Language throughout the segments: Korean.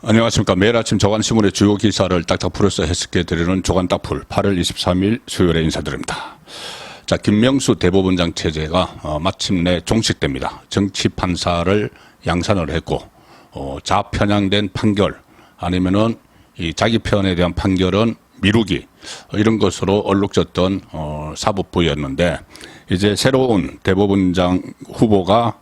안녕하십니까. 매일 아침 조간신문의 주요 기사를 딱딱 풀어서 해석해드리는 조간딱풀 8월 23일 수요일에 인사드립니다. 자, 김명수 대법원장 체제가 마침내 종식됩니다. 정치판사를 양산을 했고 좌편향된 판결 아니면은 이 자기 편에 대한 판결은 미루기 이런 것으로 얼룩졌던 사법부였는데 이제 새로운 대법원장 후보가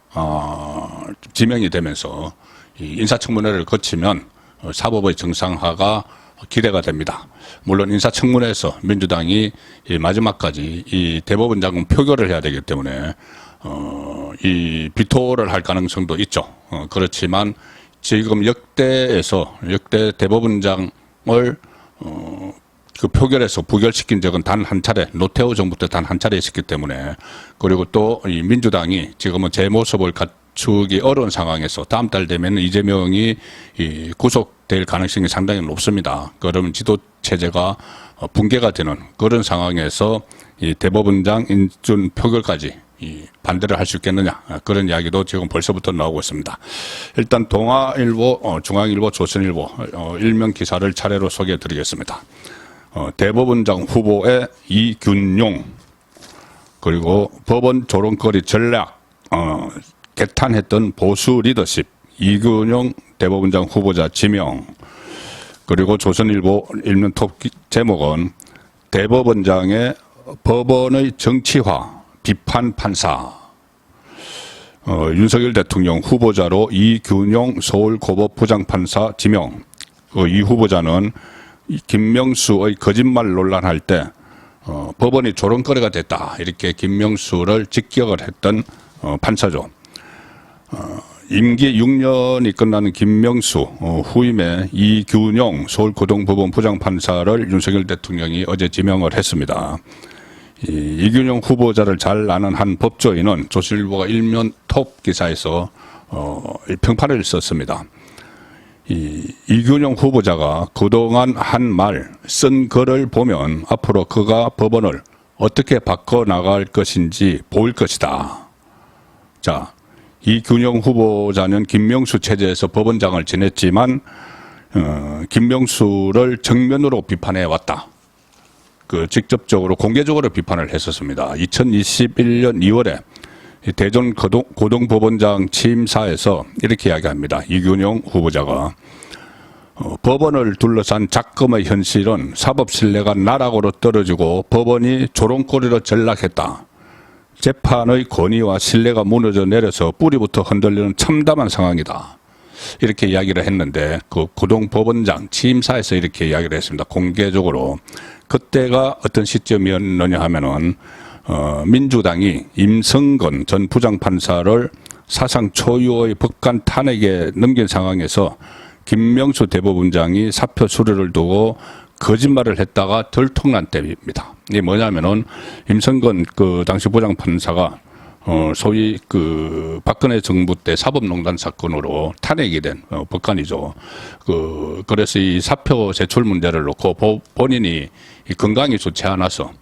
지명이 되면서 이 인사청문회를 거치면 사법의 정상화가 기대가 됩니다. 물론 인사청문회에서 민주당이 이 마지막까지 이 대법원장은 표결을 해야 되기 때문에 이 비토를 할 가능성도 있죠. 그렇지만 지금 역대 대법원장을 그 표결에서 부결시킨 적은 단 한 차례, 노태우 정부 때 단 한 차례 있었기 때문에, 그리고 또 이 민주당이 지금은 제 모습을 갖추기 어려운 상황에서 다음 달 되면 이재명이 이 구속될 가능성이 상당히 높습니다. 그러면 지도 체제가 붕괴가 되는 그런 상황에서 이 대법원장 인준 표결까지 반대를 할 수 있겠느냐, 그런 이야기도 지금 벌써부터 나오고 있습니다. 일단 동아일보, 중앙일보, 조선일보 일면 기사를 차례로 소개해 드리겠습니다. 대법원장 후보의 이균용, 그리고 법원 조롱거리 전략 개탄했던 보수 리더십, 이균용 대법원장 후보자 지명. 그리고 조선일보 일면 톱 제목은 대법원장의 법원의 정치화 비판 판사. 윤석열 대통령 후보자로 이균용 서울고법 부장판사 지명. 이 후보자는 김명수의 거짓말 논란할 때 법원이 조롱거리가 됐다, 이렇게 김명수를 직격을 했던 판사죠. 임기 6년이 끝나는 김명수 후임에 이균용 서울고등법원 부장판사를 윤석열 대통령이 어제 지명을 했습니다. 이균용 후보자를 잘 아는 한 법조인은 조선일보가 일면 톱 기사에서 평판을 썼습니다. 이균용 후보자가 그동안 한 말, 쓴 글을 보면 앞으로 그가 법원을 어떻게 바꿔나갈 것인지 보일 것이다. 자, 이균용 후보자는 김명수 체제에서 법원장을 지냈지만 김명수를 정면으로 비판해 왔다. 직접적으로 공개적으로 비판을 했었습니다. 2021년 2월에 대전 고등법원장 취임사에서 이렇게 이야기합니다. 이균용 후보자가 법원을 둘러싼 작금의 현실은 사법 신뢰가 나락으로 떨어지고 법원이 조롱거리로 전락했다. 재판의 권위와 신뢰가 무너져 내려서 뿌리부터 흔들리는 참담한 상황이다. 이렇게 이야기를 했는데 그 고등법원장 취임사에서 이렇게 이야기를 했습니다. 공개적으로. 그때가 어떤 시점이었느냐 하면은 민주당이 임성건 전 부장판사를 사상 초유의 법관 탄핵에 넘긴 상황에서 김명수 대법원장이 사표 수리를 두고 거짓말을 했다가 들통난 때입니다. 이게 뭐냐면은 임성건 그 당시 부장판사가 소위 그 박근혜 정부 때 사법농단 사건으로 탄핵이 된 법관이죠. 그래서 이 사표 제출 문제를 놓고 본인이 건강이 좋지 않아서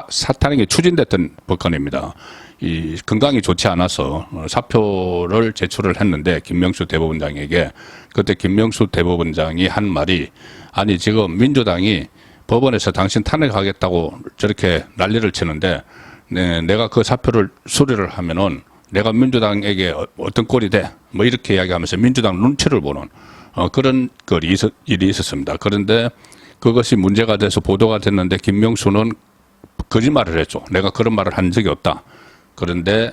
사탄핵이 추진됐던 법관입니다. 이 건강이 좋지 않아서 사표를 제출을 했는데 김명수 대법원장에게, 그때 김명수 대법원장이 한 말이, 아니 지금 민주당이 법원에서 당신 탄핵하겠다고 저렇게 난리를 치는데 내가 그 사표를 수리를 하면은 내가 민주당에게 어떤 꼴이 돼? 뭐 이렇게 이야기하면서 민주당 눈치를 보는 그런 일이 있었습니다. 그런데 그것이 문제가 돼서 보도가 됐는데 김명수는 거짓말을 했죠. 내가 그런 말을 한 적이 없다. 그런데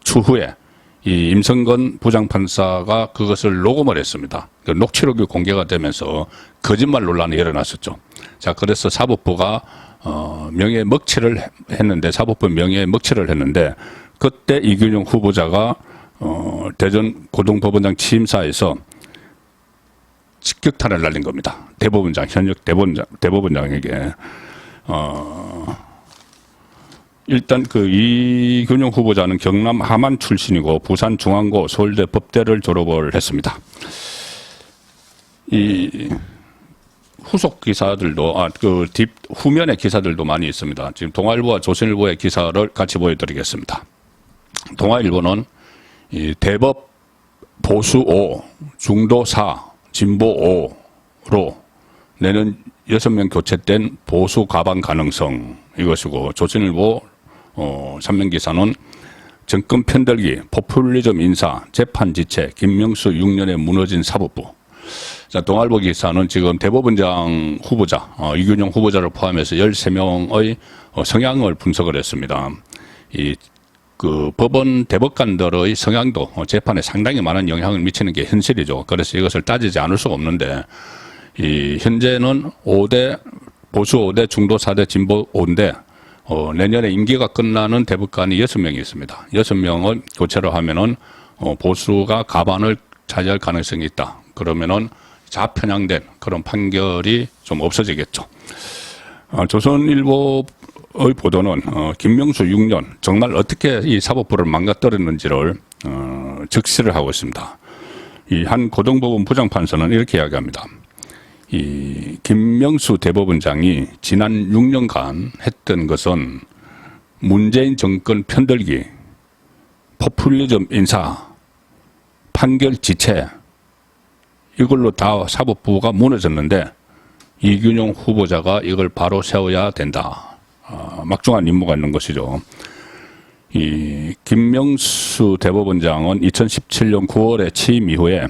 추후에 이 임성건 부장판사가 그것을 녹음을 했습니다. 그 녹취록이 공개가 되면서 거짓말 논란이 일어났었죠. 자, 그래서 사법부가 명예 먹칠을 했는데, 사법부 명예 먹칠을 했는데, 그때 이균용 후보자가 대전 고등법원장 취임사에서 직격탄을 날린 겁니다. 대법원장, 현역 대법원장에게. 일단 그 이균용 후보자는 경남 함안 출신이고 부산 중앙고 서울대 법대를 졸업을 했습니다. 이 후속 기사들도 후면의 기사들도 많이 있습니다. 지금 동아일보와 조선일보의 기사를 같이 보여드리겠습니다. 동아일보는 이 대법 보수 5, 중도 4, 진보 5로 내년 6명 교체된 보수 가반 가능성 이것이고, 조선일보 3면 기사는 정권 편들기, 포퓰리즘 인사, 재판 지체, 김명수 6년에 무너진 사법부. 자, 동아일보 기사는 지금 대법원장 후보자, 이균용 후보자를 포함해서 13명의 성향을 분석을 했습니다. 그 법원 대법관들의 성향도 재판에 상당히 많은 영향을 미치는 게 현실이죠. 그래서 이것을 따지지 않을 수가 없는데, 현재는 5대, 보수 5대, 중도 4대, 진보 5인데, 내년에 임기가 끝나는 대법관이 6명이 있습니다. 6명을 교체를 하면은, 보수가 가반을 차지할 가능성이 있다. 그러면은 좌편향된 그런 판결이 좀 없어지겠죠. 조선일보의 보도는, 김명수 6년, 정말 어떻게 이 사법부를 망가뜨렸는지를, 적시를 하고 있습니다. 이 한 고등법원 부장판사는 이렇게 이야기합니다. 이 김명수 대법원장이 지난 6년간 했던 것은 문재인 정권 편들기, 포퓰리즘 인사, 판결 지체, 이걸로 다 사법부가 무너졌는데 이균용 후보자가 이걸 바로 세워야 된다. 막중한 임무가 있는 것이죠. 이 김명수 대법원장은 2017년 9월에 취임 이후에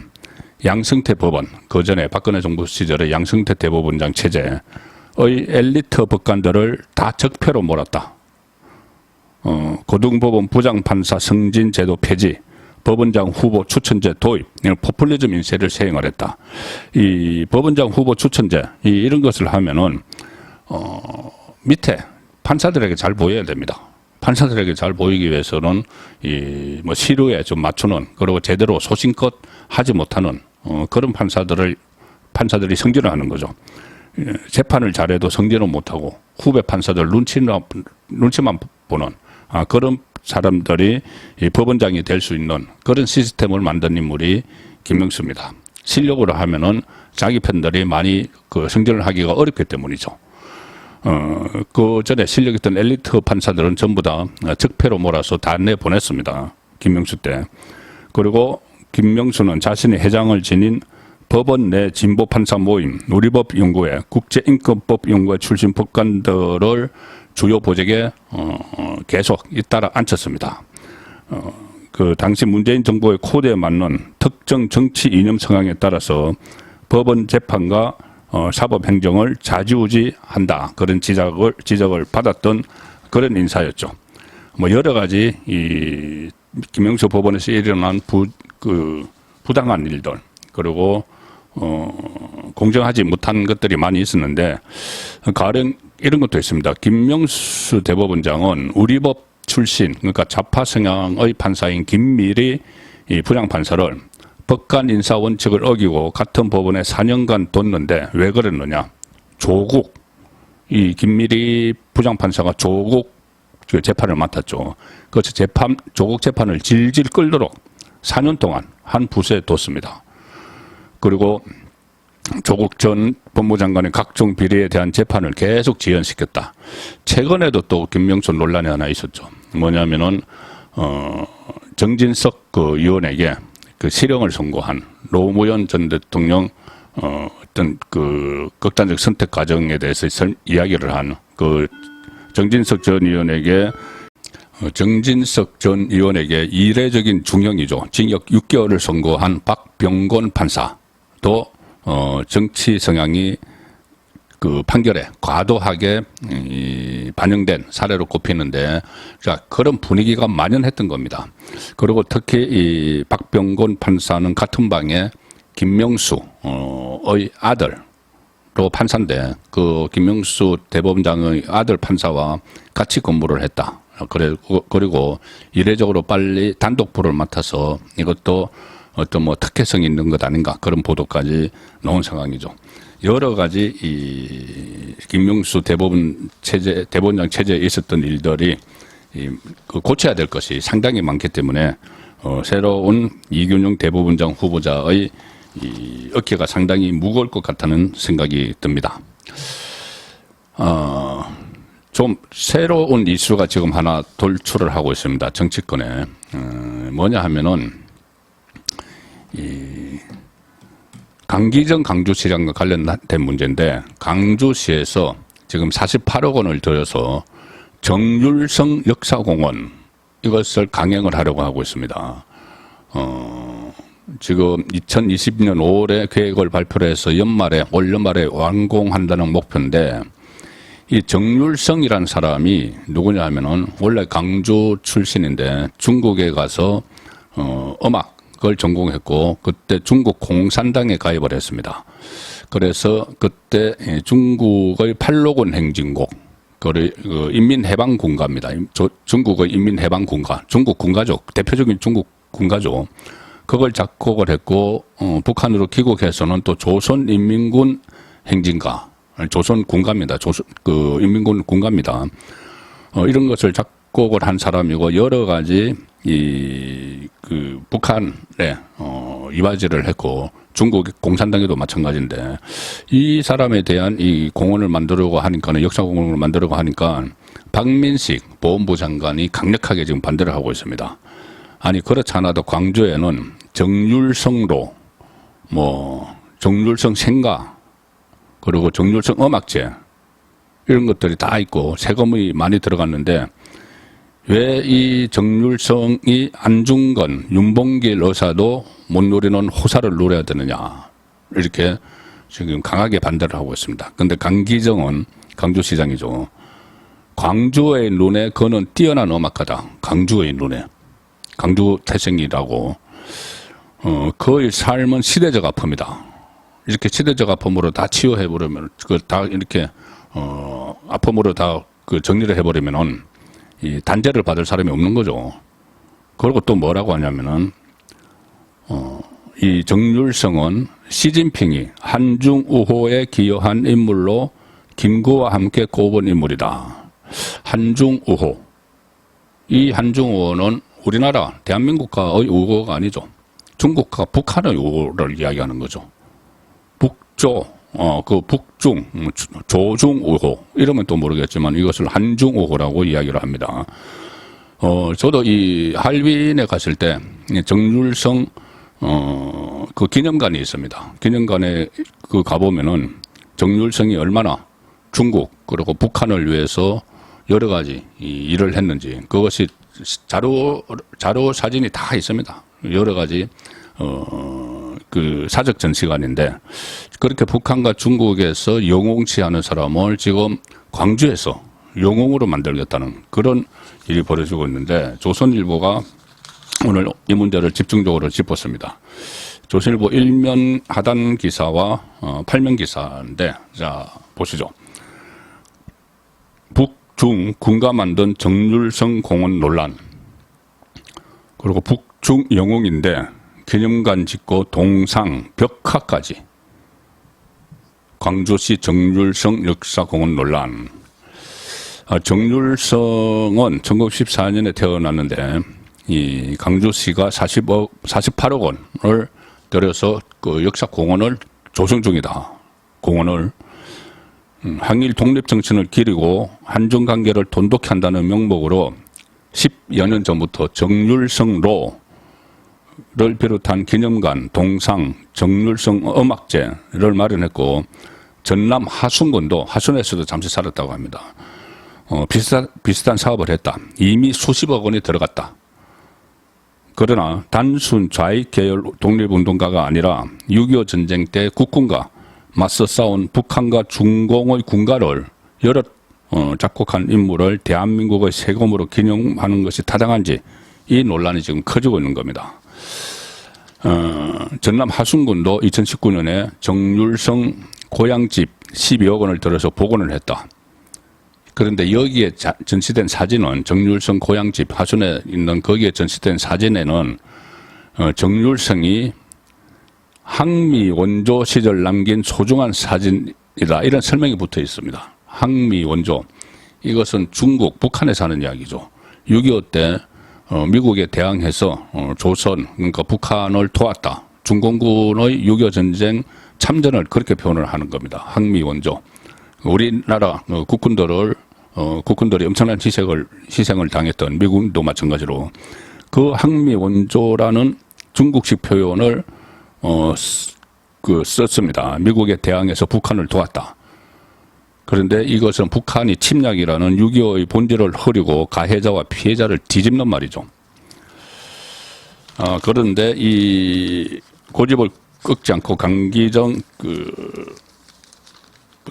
양승태 법원, 그 전에 박근혜 정부 시절의 양승태 대법원장 체제의 엘리트 법관들을 다 적폐로 몰았다. 고등법원 부장판사 승진 제도 폐지, 법원장 후보 추천제 도입, 포퓰리즘 인세를 시행을 했다. 이 법원장 후보 추천제, 이런 것을 하면은, 밑에 판사들에게 잘 보여야 됩니다. 판사들에게 잘 보이기 위해서는, 시류에 좀 맞추는, 그리고 제대로 소신껏 하지 못하는, 그런 판사들이 승진을 하는 거죠. 재판을 잘해도 승진을 못하고 후배 판사들 눈치만 보는 그런 사람들이 법원장이 될 수 있는 그런 시스템을 만든 인물이 김명수입니다. 실력으로 하면은 자기 편들이 많이 승진을 하기가 어렵기 때문이죠. 그 전에 실력 있던 엘리트 판사들은 전부 다 적폐로 몰아서 다 내보냈습니다. 김명수 때. 그리고 김명수는 자신이 회장을 지닌 법원 내 진보 판사 모임, 우리법 연구회, 국제인권법 연구회 출신 법관들을 주요 보직에 계속 잇따라 앉혔습니다. 그 당시 문재인 정부의 코드에 맞는 특정 정치 이념 성향에 따라서 법원 재판과 사법 행정을 좌지우지한다. 그런 지적을 받았던 그런 인사였죠. 뭐 여러 가지 이 김명수 법원에서 일어난 부당한 일들, 그리고 공정하지 못한 것들이 많이 있었는데, 가령 이런 것도 있습니다. 김명수 대법원장은 우리법 출신, 그러니까 좌파 성향의 판사인 김미리 부장판사를 법관 인사 원칙을 어기고 같은 법원에 4년간 뒀는데 왜 그랬느냐? 조국, 이 김미리 부장판사가 조국 재판을 맡았죠. 그 조국 재판을 질질 끌도록 4년 동안 한 부서에 뒀습니다. 그리고 조국 전 법무장관의 각종 비리에 대한 재판을 계속 지연시켰다. 최근에도 또 김명수 논란이 하나 있었죠. 뭐냐면은 정진석 의원에게 실형을 선고한 노무현 전 대통령 어떤 극단적 선택 과정에 대해서 이야기를 한 정진석 전 의원에게 이례적인 중형이죠. 징역 6개월을 선고한 박병곤 판사도 정치 성향이 판결에 과도하게 반영된 사례로 꼽히는데, 자, 그런 분위기가 만연했던 겁니다. 그리고 특히 이 박병곤 판사는 같은 방에 김명수의 아들로 판사인데, 그 김명수 대법원장의 아들 판사와 같이 근무를 했다. 그리고 이례적으로 빨리 단독부를 맡아서 이것도 어떤 특혜성이 있는 것 아닌가, 그런 보도까지 나온 상황이죠. 여러 가지 이 김명수 대법원장 체제에 있었던 일들이 고쳐야 될 것이 상당히 많기 때문에 새로운 이균용 대법원장 후보자의 이 어깨가 상당히 무거울 것 같다는 생각이 듭니다. 좀 새로운 이슈가 지금 하나 돌출을 하고 있습니다. 정치권에. 뭐냐 하면은 강기정 강주시장과 관련된 문제인데 강주시에서 지금 48억 원을 들여서 정률성 역사공원 이것을 강행을 하려고 하고 있습니다. 지금 2020년 5월에 계획을 발표를 해서 올 연말에 완공한다는 목표인데 이 정률성이라는 사람이 누구냐 하면은 원래 강주 출신인데 중국에 가서 음악을 전공했고 그때 중국 공산당에 가입을 했습니다. 그래서 그때 중국의 팔로군 행진곡 그 인민해방군가입니다. 중국의 인민해방군가, 중국 군가죠. 대표적인 중국 군가죠. 그걸 작곡을 했고 북한으로 귀국해서는 또 조선인민군 행진가, 조선 군가입니다. 인민군 군가입니다. 이런 것을 작곡을 한 사람이고 여러 가지 북한에 이바지를 했고 중국 공산당에도 마찬가지인데 이 사람에 대한 이 공원을 만들려고 하니까는 역사공원을 만들려고 하니까 박민식 보훈부 장관이 강력하게 지금 반대를 하고 있습니다. 아니 그렇지 않아도 광주에는 정률성로, 정률성 생가, 그리고 정률성 음악제 이런 것들이 다 있고 세금이 많이 들어갔는데 왜 이 정률성이 안중근, 윤봉길 의사도 못 누리는 호사를 누려야 되느냐 이렇게 지금 강하게 반대를 하고 있습니다. 그런데 강기정은 강주시장이죠. 광주의 눈에 그는 뛰어난 음악가다. 강주의 눈에. 강주 태생이라고. 그의 삶은 시대적 아픔이다. 이렇게 시대적 아픔으로 다 치유해버리면, 그걸 다 이렇게, 아픔으로 다 정리를 해버리면은, 이 단죄를 받을 사람이 없는 거죠. 그리고 또 뭐라고 하냐면은, 이 정률성은 시진핑이 한중우호에 기여한 인물로 김구와 함께 꼽은 인물이다. 한중우호. 이 한중우호는 우리나라 대한민국과의 우호가 아니죠. 중국과 북한의 우호를 이야기하는 거죠. 북조, 북중, 조중우호 이러면 또 모르겠지만 이것을 한중우호라고 이야기를 합니다. 저도 이 할빈에 갔을 때 정률성 그 기념관이 있습니다. 기념관에 가보면은 정률성이 얼마나 중국 그리고 북한을 위해서 여러 가지 일을 했는지 그것이 자료 사진이 다 있습니다. 여러 가지 그 사적 전시관인데 그렇게 북한과 중국에서 영웅시하는 사람을 지금 광주에서 영웅으로 만들겠다는 그런 일이 벌어지고 있는데 조선일보가 오늘 이 문제를 집중적으로 짚었습니다. 조선일보 1면 하단 기사와 8면 기사인데 자 보시죠. 북중 군가 만든 정률성 공원 논란 그리고 북중 영웅인데 기념관 짓고 동상 벽화까지 광주시 정률성 역사공원 논란. 정률성은 1914년에 태어났는데 이 강주시가 48억 원을 들여서 그 역사공원을 조성 중이다. 공원을 항일 독립정신을 기리고 한중관계를 돈독히 한다는 명목으로 10여 년 전부터 정률성로를 비롯한 기념관, 동상, 정률성 음악제를 마련했고 전남 하순군도 하순에서도 잠시 살았다고 합니다. 비슷한 사업을 했다. 이미 수십억 원이 들어갔다. 그러나 단순 좌익 계열 독립운동가가 아니라 6.25 전쟁 때 국군과 맞서 싸운 북한과 중공의 군가를 여럿 작곡한 인물을 대한민국의 세금으로 기념하는 것이 타당한지 이 논란이 지금 커지고 있는 겁니다. 전남 하순군도 2019년에 정률성 고향집 12억 원을 들여서 복원을 했다. 그런데 여기에 전시된 사진은 정률성 고향집 하순에 있는 거기에 전시된 사진에는 정률성이 항미 원조 시절 남긴 소중한 사진이다 이런 설명이 붙어 있습니다. 항미 원조 이것은 중국 북한에 사는 이야기죠. 6.25 때 미국에 대항해서 조선 그러니까 북한을 도왔다. 중공군의 6.25 전쟁 참전을 그렇게 표현을 하는 겁니다. 항미 원조. 우리나라 국군들이 엄청난 희생을 당했던 미국도 마찬가지로 그 항미 원조라는 중국식 표현을 썼습니다. 미국에 대항해서 북한을 도왔다. 그런데 이것은 북한이 침략이라는 6.25의 본질을 흐리고 가해자와 피해자를 뒤집는 말이죠. 그런데 이 고집을 꺾지 않고 강기정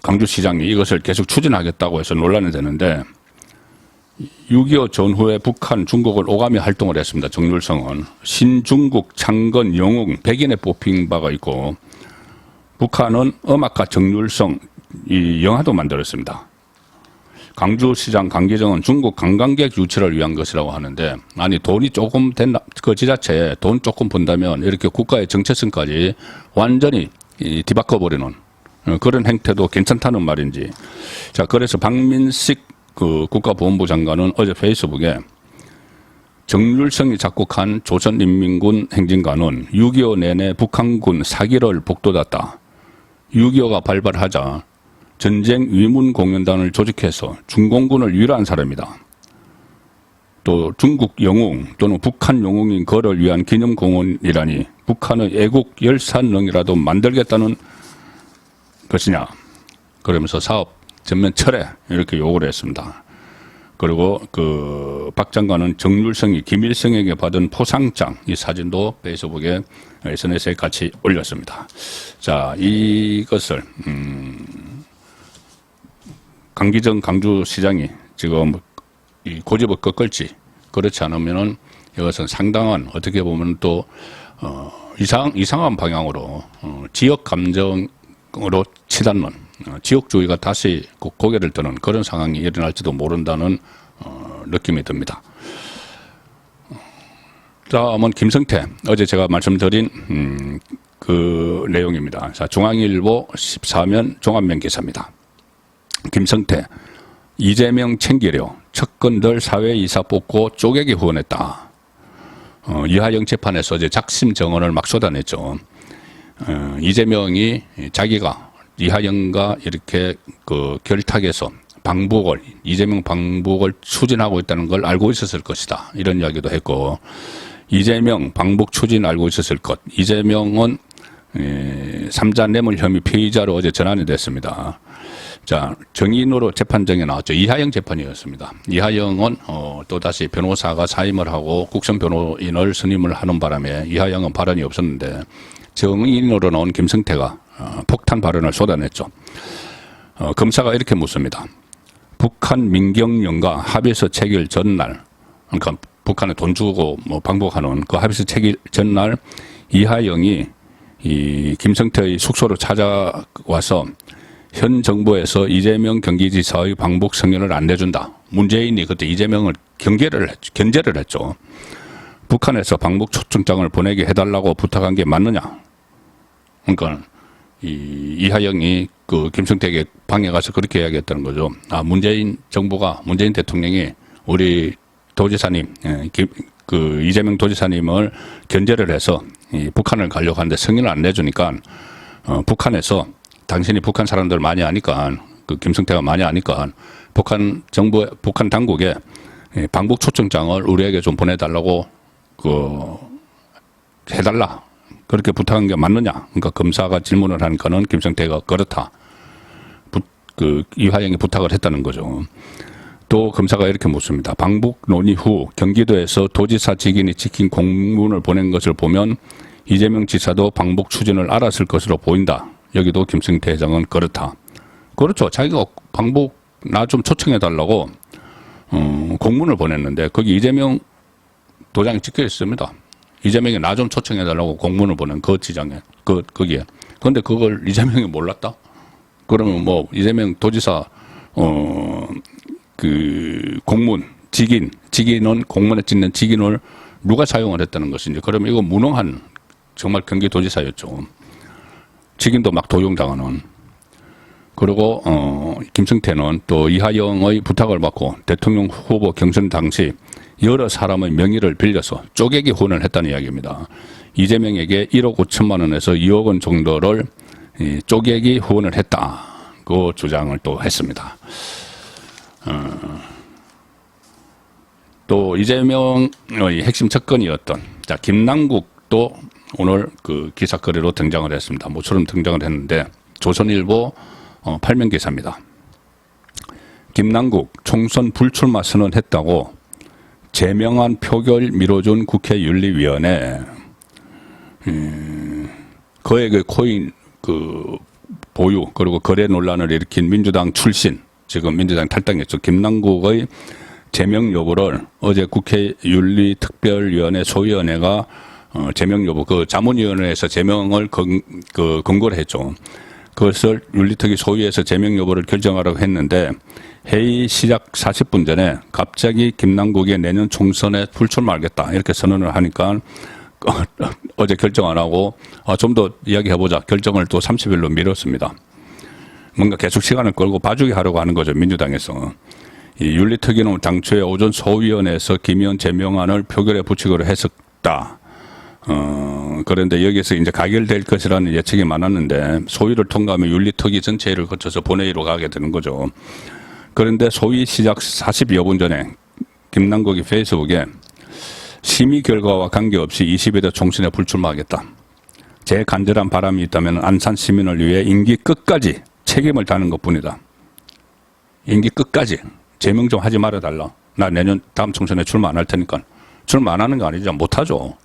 강주시장이 이것을 계속 추진하겠다고 해서 논란이 되는데 6.25 전후에 북한, 중국을 오가며 활동을 했습니다. 정률성은. 신중국, 창건, 영웅, 백인에 뽑힌 바가 있고 북한은 음악가 정률성 이 영화도 만들었습니다. 강주시장 강기정은 중국 관광객 유치를 위한 것이라고 하는데 아니 돈이 조금 된다 그 지자체에 돈 조금 번다면 이렇게 국가의 정체성까지 완전히 뒤바꿔버리는 그런 행태도 괜찮다는 말인지. 자, 그래서 박민식 국가보훈부 장관은 어제 페이스북에 정률성이 작곡한 조선인민군 행진가는 6.25 내내 북한군 사기를 북돋았다. 6.25가 발발하자 전쟁 위문 공연단을 조직해서 중공군을 위로한 사람이다. 또 중국 영웅 또는 북한 영웅인 그를 위한 기념공원이라니 북한의 애국 열산릉이라도 만들겠다는 것이냐. 그러면서 사업 전면 철회 이렇게 요구를 했습니다. 그리고 박 장관은 정률성이 김일성에게 받은 포상장 이 사진도 페이스북에 SNS에 같이 올렸습니다. 자, 이것을 강기정 강주시장이 지금 이 고집을 꺾을지 그렇지 않으면은 이것은 상당한 어떻게 보면 또 이상한 방향으로 지역 감정으로 치닫는 지역주의가 다시 고개를 드는 그런 상황이 일어날지도 모른다는 느낌이 듭니다. 다음은 김성태 어제 제가 말씀드린 그 내용입니다. 자, 중앙일보 14면 종합면 기사입니다. 김성태 이재명 챙기려 척근들 사회이사 뽑고 쪼개기 후원했다. 이하영 재판에서 어제 작심 정언을 막 쏟아냈죠. 이재명이 자기가 이하영과 이렇게 결탁해서 이재명 방북을 추진하고 있다는 걸 알고 있었을 것이다. 이런 이야기도 했고, 이재명 방북 추진 알고 있었을 것. 이재명은 3자 뇌물 혐의 피의자로 어제 전환이 됐습니다. 자, 정인으로 재판정에 나왔죠. 이하영 재판이었습니다. 이하영은 또다시 변호사가 사임을 하고 국선 변호인을 선임을 하는 바람에 이하영은 발언이 없었는데 정인으로 나온 김성태가 폭탄 발언을 쏟아냈죠. 검사가 이렇게 묻습니다. 북한 민경영과 합의서 체결 전날, 그러니까 북한에 돈 주고 방북하는 그 합의서 체결 전날 이하영이 이 김성태의 숙소로 찾아와서 현 정부에서 이재명 경기지사의 방북 승인을 안 내준다. 문재인이 그때 이재명을 견제를 했죠. 북한에서 방북 초청장을 보내게 해달라고 부탁한 게 맞느냐. 그러니까 이하영이 김성태에게 방에 가서 그렇게 이야기했다는 거죠. 문재인 대통령이 우리 도지사님, 이재명 도지사님을 견제를 해서 북한을 가려고 하는데 승인을 안 내주니까 북한에서 당신이 북한 사람들 많이 아니까 김성태가 많이 아니까 북한 당국에 방북 초청장을 우리에게 좀 보내달라고 해달라 그렇게 부탁한 게 맞느냐. 그러니까 검사가 질문을 하니까는 김성태가 그렇다. 이하영이 부탁을 했다는 거죠. 또 검사가 이렇게 묻습니다. 방북 논의 후 경기도에서 도지사 직인이 찍힌 공문을 보낸 것을 보면 이재명 지사도 방북 추진을 알았을 것으로 보인다. 여기도 김성태 회장은 그렇다. 그렇죠. 자기가 방북 나 좀 초청해달라고 공문을 보냈는데 거기 이재명 도장이 찍혀 있습니다. 이재명이 나 좀 초청해달라고 공문을 보낸 그 지장에 거기에. 그런데 그걸 이재명이 몰랐다? 그러면 이재명 도지사 공문 직인은 공문에 찍는 직인을 누가 사용을 했다는 것인지. 그러면 이거 무능한 정말 경기도지사였죠. 직인도 막 도용당하는. 그리고 김성태는 또 이하영의 부탁을 받고 대통령 후보 경선 당시 여러 사람의 명의를 빌려서 쪼개기 후원을 했다는 이야기입니다. 이재명에게 1억 5천만 원에서 2억 원 정도를 쪼개기 후원을 했다. 그 주장을 또 했습니다. 또 이재명의 핵심 접근이었던 김남국도 오늘 그 기사거리로 등장을 했습니다. 모처럼 등장을 했는데 조선일보 8면 기사입니다. 김남국 총선 불출마 선언했다고 제명안 표결 미뤄준 국회윤리위원회. 거액의 코인 그 보유 그리고 거래 논란을 일으킨 민주당 출신, 지금 민주당 탈당했죠, 김남국의 제명 여부를 어제 국회윤리특별위원회 소위원회가 제명 여부, 그 자문위원회에서 제명을 권고를 했죠. 그것을 윤리특위 소위에서 제명 여부를 결정하라고 했는데 회의 시작 40분 전에 갑자기 김남국이 내년 총선에 불출마하겠다 이렇게 선언을 하니까 어제 결정 안 하고 좀 더 이야기해보자 결정을 또 30일로 미뤘습니다. 뭔가 계속 시간을 끌고 봐주게 하려고 하는 거죠, 민주당에서. 이 윤리특위는 당초에 오전 소위원회에서 김 의원 제명안을 표결에 붙이기로 했었다. 그런데 여기서 이제 가결될 것이라는 예측이 많았는데 소위를 통과하면 윤리특위 전체를 거쳐서 본회의로 가게 되는 거죠. 그런데 소위 시작 40여 분 전에 김남국이 페이스북에 심의 결과와 관계없이 22대 총선에 불출마하겠다. 제 간절한 바람이 있다면 안산 시민을 위해 임기 끝까지 책임을 다하는 것뿐이다. 임기 끝까지 제명 좀 하지 말아달라. 나 내년 다음 총선에 출마 안 할 테니까. 출마 안 하는 거 아니죠. 못하죠.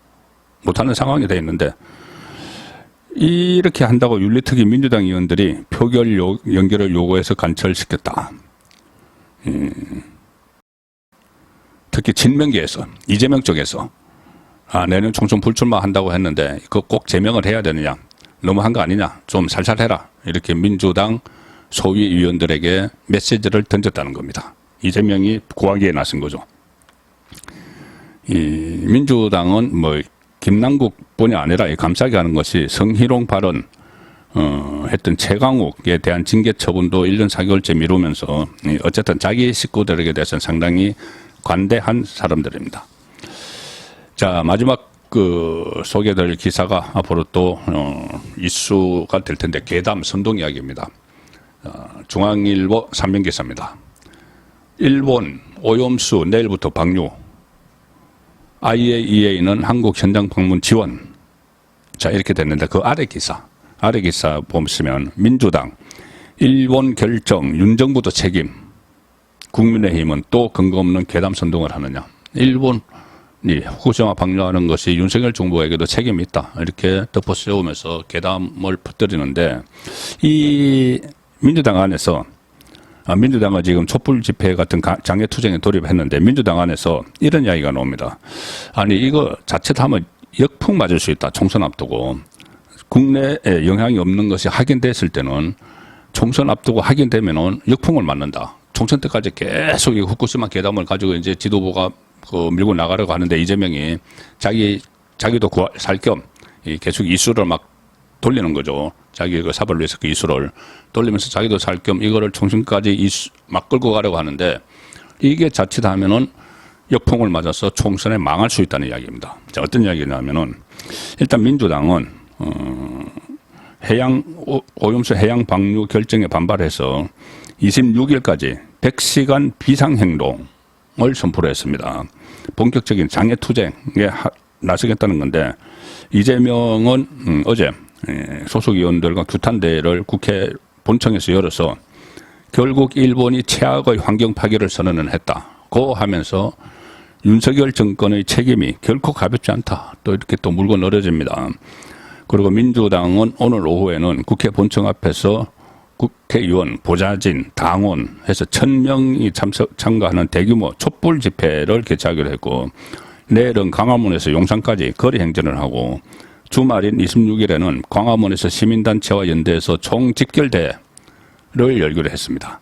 못하는 상황이 돼 있는데 이렇게 한다고 윤리특위 민주당 의원들이 표결 연결을 요구해서 간철시켰다. 특히 친명계에서 이재명 쪽에서 내년 총선 불출마한다고 했는데 그거 꼭 제명을 해야 되느냐, 너무한 거 아니냐, 좀 살살해라, 이렇게 민주당 소위 의원들에게 메시지를 던졌다는 겁니다. 이재명이 구하기에 나선 거죠. 이 민주당은 뭐 김남국뿐이 아니라 감싸게 하는 것이 성희롱 발언 했던 최강욱에 대한 징계 처분도 1년 4개월째 미루면서 어쨌든 자기 식구들에게 대해서는 상당히 관대한 사람들입니다. 자, 마지막 소개될 기사가 앞으로 또 이슈가 될 텐데 괴담 선동 이야기입니다. 중앙일보 3면 기사입니다. 일본 오염수 내일부터 방류. IAEA는 한국 현장 방문 지원. 자, 이렇게 됐는데 그 아래 기사 보시면 민주당 일본 결정 윤정부도 책임. 국민의힘은 또 근거 없는 괴담 선동을 하느냐. 일본이 후쿠시마 방류하는 것이 윤석열 정부에게도 책임이 있다. 이렇게 덮어씌우면서 괴담을 퍼뜨리는데 이 민주당 안에서 민주당은 지금 촛불 집회 같은 장애투쟁에 돌입했는데 민주당 안에서 이런 이야기가 나옵니다. 아니 이거 자칫 하면 역풍 맞을 수 있다. 총선 앞두고. 국내에 영향이 없는 것이 확인됐을 때는 총선 앞두고 확인되면은 역풍을 맞는다. 총선 때까지 계속 이 후쿠시마 괴담을 가지고 이제 지도부가 밀고 나가려고 하는데 이재명이 자기도 살 겸 계속 이슈를 막 돌리는 거죠. 자기 그 사업을 위해서 그 이슈를 돌리면서 자기도 살 겸 이거를 총선까지 이슈 막 끌고 가려고 하는데 이게 자칫하면은 역풍을 맞아서 총선에 망할 수 있다는 이야기입니다. 자, 어떤 이야기냐면은 일단 민주당은 오염수 해양 방류 결정에 반발해서 26일까지 100시간 비상행동을 선포를 했습니다. 본격적인 장애투쟁에 나서겠다는 건데 이재명은 어제 소속 의원들과 규탄대회를 국회 본청에서 열어서 결국 일본이 최악의 환경 파괴를 선언을 했다고 하면서 윤석열 정권의 책임이 결코 가볍지 않다. 또 이렇게 또 물고 늘어집니다. 그리고 민주당은 오늘 오후에는 국회 본청 앞에서 국회의원, 보좌진, 당원 해서 1000명이 참가하는 대규모 촛불 집회를 개최하기로 했고 내일은 광화문에서 용산까지 거리 행진을 하고 주말인 26일에는 광화문에서 시민단체와 연대해서 총집결대회를 열기로 했습니다.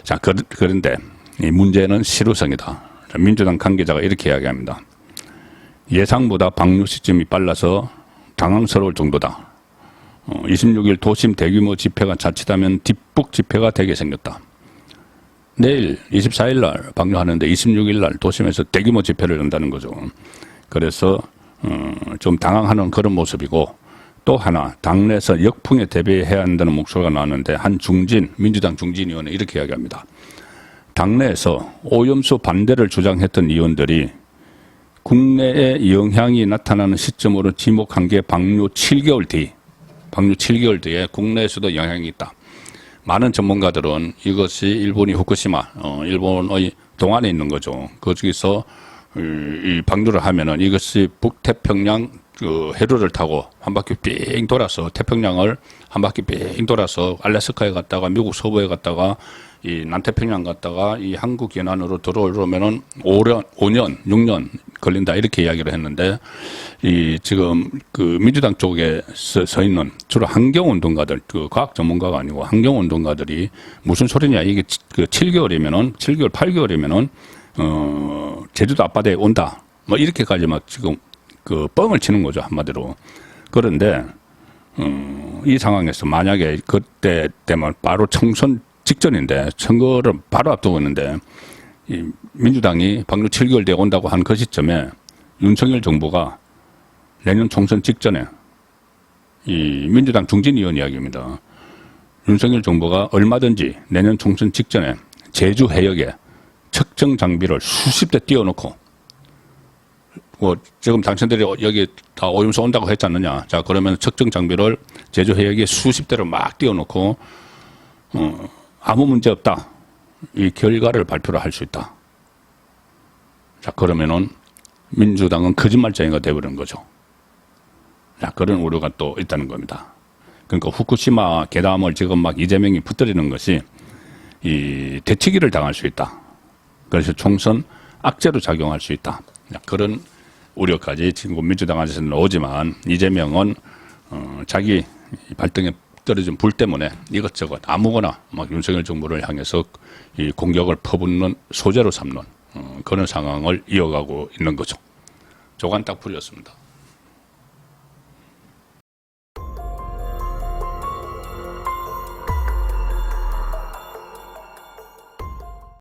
자, 그런데 이 문제는 실효성이다. 민주당 관계자가 이렇게 이야기합니다. 예상보다 방류 시점이 빨라서 당황스러울 정도다. 26일 도심 대규모 집회가 자칫하면 뒷북 집회가 되게 생겼다. 내일 24일 날 방류하는데 26일 날 도심에서 대규모 집회를 연다는 거죠. 그래서 좀 당황하는 그런 모습이고 또 하나 당내에서 역풍에 대비해야 한다는 목소리가 나왔는데 한 민주당 중진 의원은 이렇게 이야기합니다. 당내에서 오염수 반대를 주장했던 의원들이 국내에 영향이 나타나는 시점으로 지목한 게 방류 7개월 뒤에 국내에서도 영향이 있다. 많은 전문가들은 이것이 일본이 후쿠시마, 일본의 동안에 있는 거죠. 거기서 이 방류를 하면은 이것이 북태평양 그 해류를 타고 한 바퀴 삥 돌아서 태평양을 한 바퀴 삥 돌아서 알래스카에 갔다가 미국 서부에 갔다가 이 남태평양 갔다가 이 한국 연안으로 들어오려면은 5년, 6년 걸린다 이렇게 이야기를 했는데 이 지금 그 민주당 쪽에 서 있는 주로 환경운동가들, 그 과학 전문가가 아니고 환경운동가들이 무슨 소리냐 이게 그 7개월이면은 7개월, 8개월이면은 제주도 앞바다에 온다. 뭐 이렇게까지 막 지금 그 뻥을 치는 거죠 한마디로. 그런데 이 상황에서 만약에 그때 되면 바로 총선 직전인데 선거를 바로 앞두고 있는데 이 민주당이 방류 7개월 뒤에 온다고 한 그 시점에 윤석열 정부가 내년 총선 직전에 이 민주당 중진위원 이야기입니다. 윤석열 정부가 얼마든지 내년 총선 직전에 제주 해역에 측정 장비를 수십 대 띄워놓고 뭐 지금 당신들이 여기 다 오염수 온다고 했지 않느냐. 자 그러면 측정 장비를 제주 해역에 수십 대를 막 띄워놓고 아무 문제 없다. 이 결과를 발표를 할 수 있다. 자 그러면은 민주당은 거짓말쟁이가 되어버리는 거죠. 자 그런 우려가 또 있다는 겁니다. 그러니까 후쿠시마 괴담을 지금 막 이재명이 붙들이는 것이 이 대치기를 당할 수 있다. 그래서 총선 악재로 작용할 수 있다. 자, 그런 우려까지 지금 민주당 안에서 나오지만 이재명은 자기 발등에 떨어진 불 때문에 이것저것 아무거나 막 윤석열 정부를 향해서 이 공격을 퍼붓는 소재로 삼는 그런 상황을 이어가고 있는 거죠. 조간 딱 풀렸습니다.